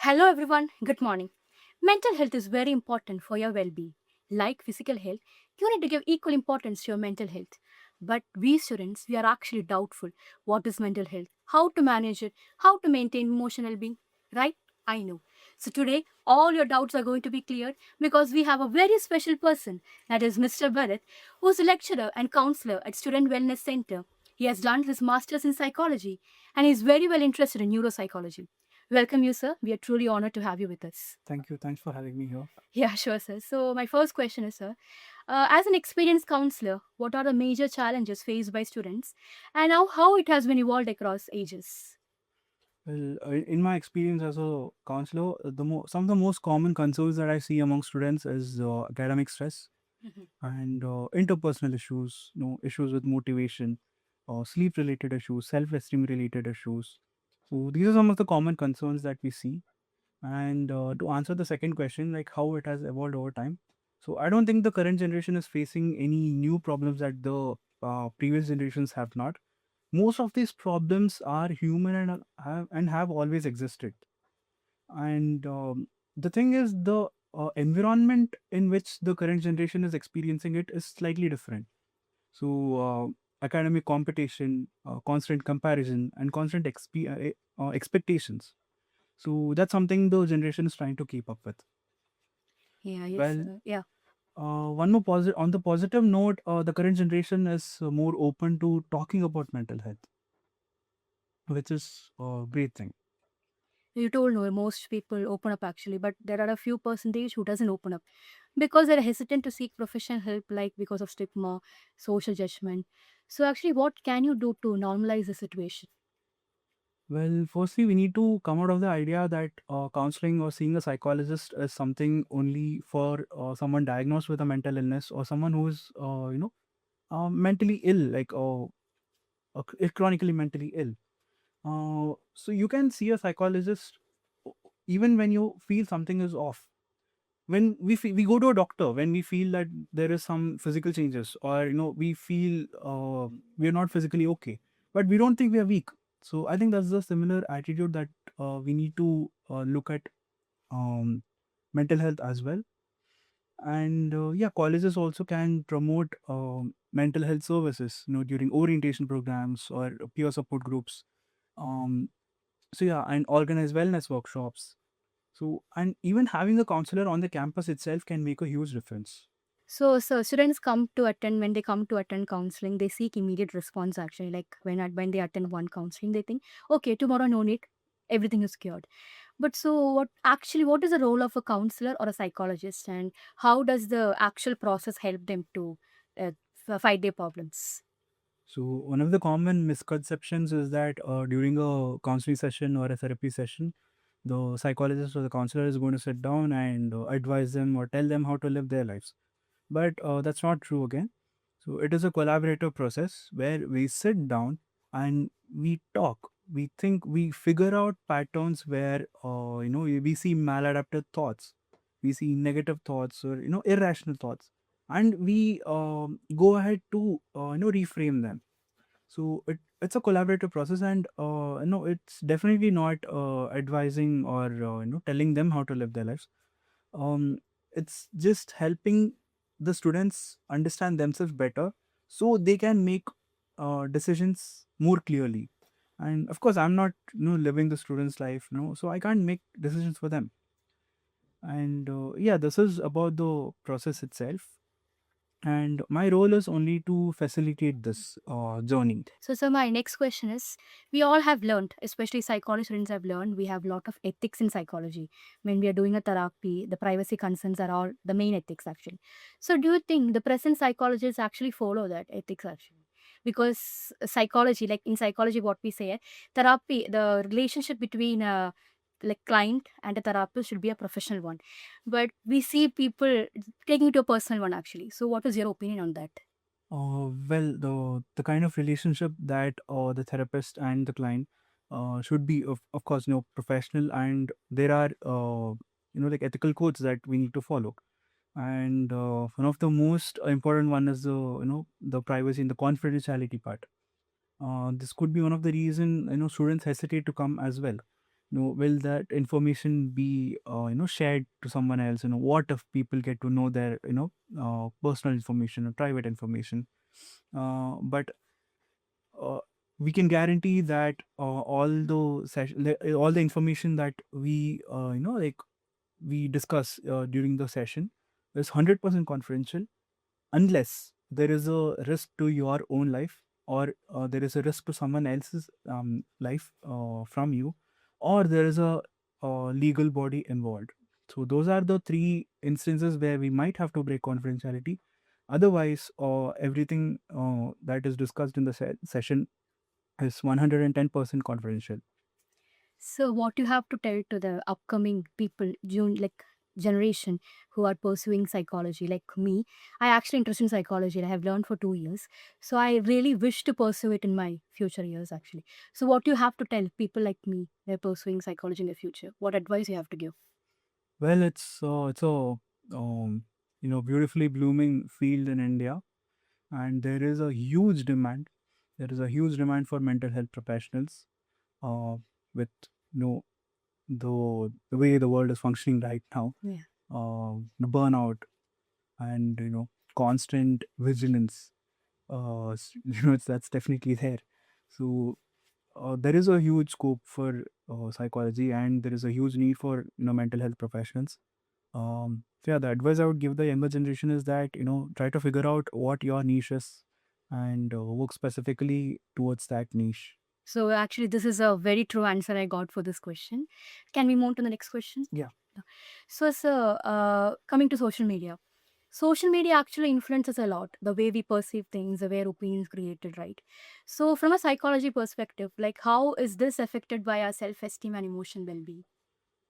Hello everyone, good morning. Mental health is very important for your well being. Like physical health, you need to give equal importance to your mental health. But we students, we are actually doubtful what is mental health, how to manage it, how to maintain emotional being, right? I know. So today, all your doubts are going to be cleared because we have a very special person, that is Mr. Bharath, who is a lecturer and counselor at Student Wellness Center. He has done his master's in psychology and is very well interested in neuropsychology. Welcome you, sir. We are truly honored to have you with us. Thank you. Thanks for having me here. Yeah, sure, sir. So, my first question is, sir, as an experienced counselor, what are the major challenges faced by students and how it has been evolved across ages? Well, in my experience as a counselor, some of the most common concerns that I see among students is academic stress Mhm. and interpersonal issues, issues with motivation, sleep-related issues, self-esteem related issues. So these are some of the common concerns that we see. And to answer the second question, like how it has evolved over time. So I don't think the current generation is facing any new problems that the previous generations have not. Most of these problems are human and have always existed. And the thing is, the environment in which the current generation is experiencing it is slightly different. So academic competition, constant comparison, and constant expectations. So that's something the generation is trying to keep up with. Yeah, yes, Well, yeah. one more positive on the positive note, the current generation is more open to talking about mental health, which is a great thing. You told no, most people open up actually, but there are a few percentage who doesn't open up because they're hesitant to seek professional help, like because of stigma, social judgment. So, actually, what can you do to normalize the situation? Well, firstly, we need to come out of the idea that counseling or seeing a psychologist is something only for someone diagnosed with a mental illness or someone who is, mentally ill, like chronically mentally ill. So you can see a psychologist even when you feel something is off. When we go to a doctor when we feel that there is some physical changes, or we feel we are not physically okay, but we don't think we are weak. So I think that's the similar attitude that we need to look at um, mental health as well. And yeah, colleges also can promote mental health services, during orientation programs or peer support groups. Um, so yeah, and organize wellness workshops. So, and even having a counselor on the campus itself can make a huge difference. So students come to attend when they come to attend counseling, they seek immediate response actually. Like when they attend one counseling, they think, okay, tomorrow no need, everything is cured. But so what is the role of a counselor or a psychologist, and how does the actual process help them to uh, fight their problems? So, one of the common misconceptions is that during a counseling session or a therapy session, the psychologist or the counselor is going to sit down and advise them or tell them how to live their lives. But that's not true again. So, it is a collaborative process where we sit down and we talk. We think, we figure out patterns where, we see maladaptive thoughts, we see negative thoughts, or, irrational thoughts. And we go ahead to, reframe them. So it's a collaborative process, and it's definitely not advising or telling them how to live their lives. um it's just helping the students understand themselves better, so they can make decisions more clearly. And of course, I'm not living the student's life, so I can't make decisions for them. And yeah, this is about the process itself, and my role is only to facilitate this journey. So my next question is, we all have learned, especially psychology students have learned, we have a lot of ethics in psychology. When we are doing a therapy, the privacy concerns are all the main ethics actually. So do you think the present psychologists actually follow that ethics actually? Because psychology, like in psychology, what we say, therapy, the relationship between a like client and a therapist should be a professional one. But we see people taking it to a personal one actually. So what is your opinion on that? Well, the kind of relationship that the therapist and the client should be, of course, professional, and there are like ethical codes that we need to follow. And one of the most important one is the privacy and the confidentiality part. This could be one of the reason students hesitate to come as well, will that information be shared to someone else? What if people get to know their personal information or private information? But uh, we can guarantee that all the information that we we discuss during the session is 100% confidential, unless there is a risk to your own life, or there is a risk to someone else's life from you, or there is a legal body involved. So those are the three instances where we might have to break confidentiality. Otherwise, everything that is discussed in the session is 110% confidential. So, what you have to tell to the upcoming people, June, like generation who are pursuing psychology, like me? I actually interested in psychology. And I have learned for 2 years, so I really wish to pursue it in my future years. Actually, so what you have to tell people like me, they're pursuing psychology in the future? What advice you have to give? Well, it's a beautifully blooming field in India, and there is a huge demand. There is a huge demand for mental health professionals. With no the way the world is functioning right now, Yeah. the burnout and constant vigilance. That's definitely there. So there is a huge scope for psychology, and there is a huge need for mental health professionals. So yeah, the advice I would give the younger generation is that try to figure out what your niche is, and work specifically towards that niche. So actually, this is a very true answer I got for this question. Can we move to the next question? Yeah. So, coming to social media. Social media actually influences a lot the way we perceive things, the way our opinions created, right? So, from a psychology perspective, like how is this affected by our self-esteem and emotional well-being?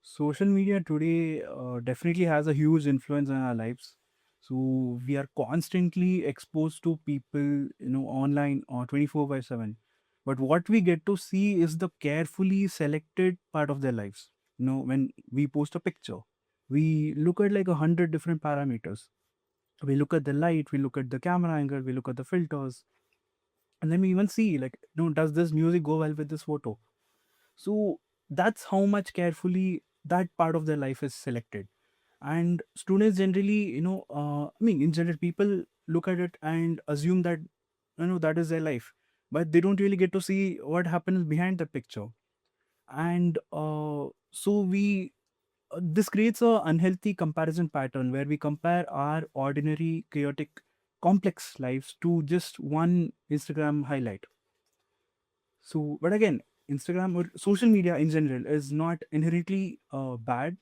Social media today definitely has a huge influence on our lives. So we are constantly exposed to people, online or 24 by 7. But what we get to see is the carefully selected part of their lives. When we post a picture, we look at like 100 different parameters. We look at the light, we look at the camera angle, we look at the filters, and then we even see like, does this music go well with this photo? So that's how much carefully that part of their life is selected. And students generally, in general, people look at it and assume that that is their life, but they don't really get to see what happens behind the picture. And so we this creates a unhealthy comparison pattern where we compare our ordinary chaotic complex lives to just one Instagram highlight. So, but again, Instagram or social media in general is not inherently bad.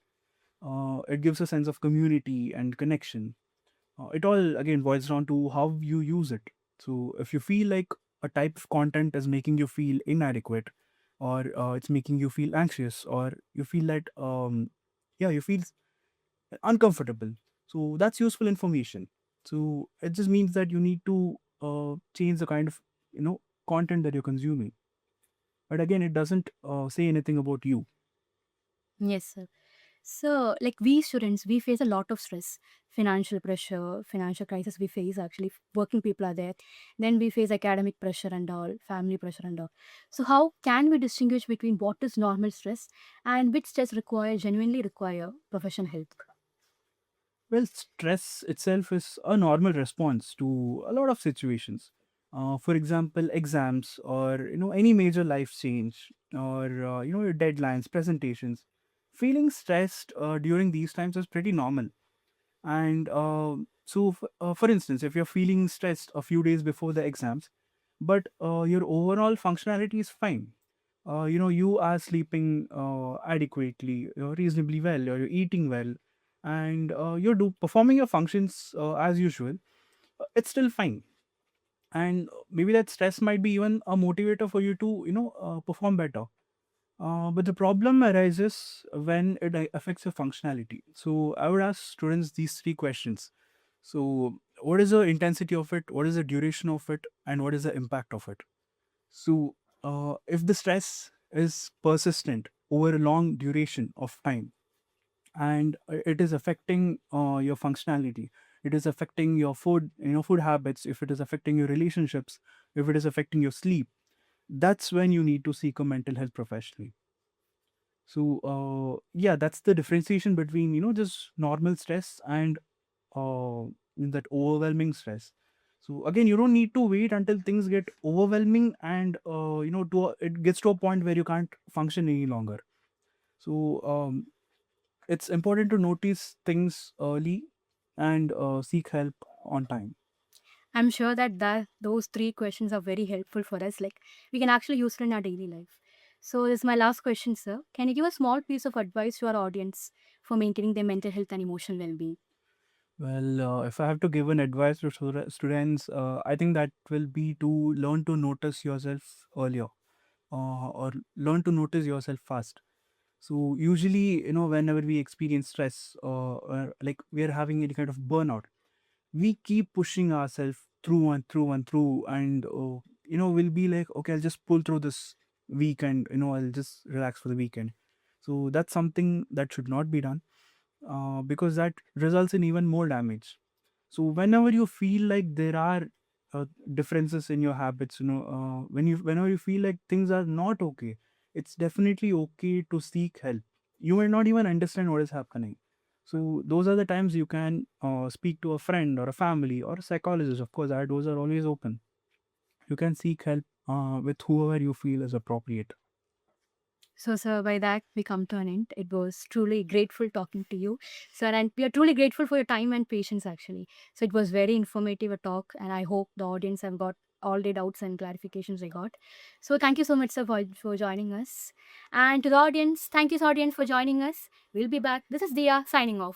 It gives a sense of community and connection. It all again boils down to how you use it. So, if you feel like a type of content is making you feel inadequate, or it's making you feel anxious, or you feel that you feel uncomfortable, so that's useful information. So it just means that you need to change the kind of content that you're consuming. But again, it doesn't say anything about you. Yes, sir. So, like we students, we face a lot of stress, financial pressure, financial crisis. We face actually working people are there. Then we face academic pressure and all, family pressure and all. So, how can we distinguish between what is normal stress and which stress genuinely require professional help? Well, stress itself is a normal response to a lot of situations. For example, exams, or any major life change, or your deadlines, presentations. Feeling stressed during these times is pretty normal. And for instance, if you're feeling stressed a few days before the exams, but your overall functionality is fine, you are sleeping adequately, reasonably well, or you're eating well, and you're performing your functions as usual, it's still fine. And maybe that stress might be even a motivator for you to perform better. But the problem arises when it affects your functionality. So I would ask students these three questions. So, what is the intensity of it? What is the duration of it? And what is the impact of it? So, if the stress is persistent over a long duration of time, and it is affecting your functionality, it is affecting your food habits, if it is affecting your relationships, if it is affecting your sleep, that's when you need to seek a mental health professional. So yeah, that's the differentiation between just normal stress and that overwhelming stress. So again, you don't need to wait until things get overwhelming and it gets to a point where you can't function any longer. So it's important to notice things early and seek help on time. I'm sure that those three questions are very helpful for us. Like we can actually use it in our daily life. So this is my last question, sir. Can you give a small piece of advice to our audience for maintaining their mental health and emotional well-being? Well, if I have to give an advice to students, I think that will be to learn to notice yourself earlier, or learn to notice yourself fast. So usually, whenever we experience stress, or like we are having any kind of burnout, we keep pushing ourselves through and through and through, and we'll be like, okay, I'll just pull through this weekend. I'll just relax for the weekend. So that's something that should not be done, because that results in even more damage. So whenever you feel like there are differences in your habits, whenever you feel like things are not okay, it's definitely okay to seek help. You may not even understand what is happening. So those are the times you can speak to a friend or a family or a psychologist. Of course, our doors are always open. You can seek help with whoever you feel is appropriate. So, sir, by that we come to an end. It was truly grateful talking to you, sir, and we are truly grateful for your time and patience. Actually, so it was very informative a talk, and I hope the audience have got all the doubts and clarifications they got. So, thank you so much, sir, for joining us, and to the audience, thank you, audience, for joining us. We'll be back. This is Dia signing off.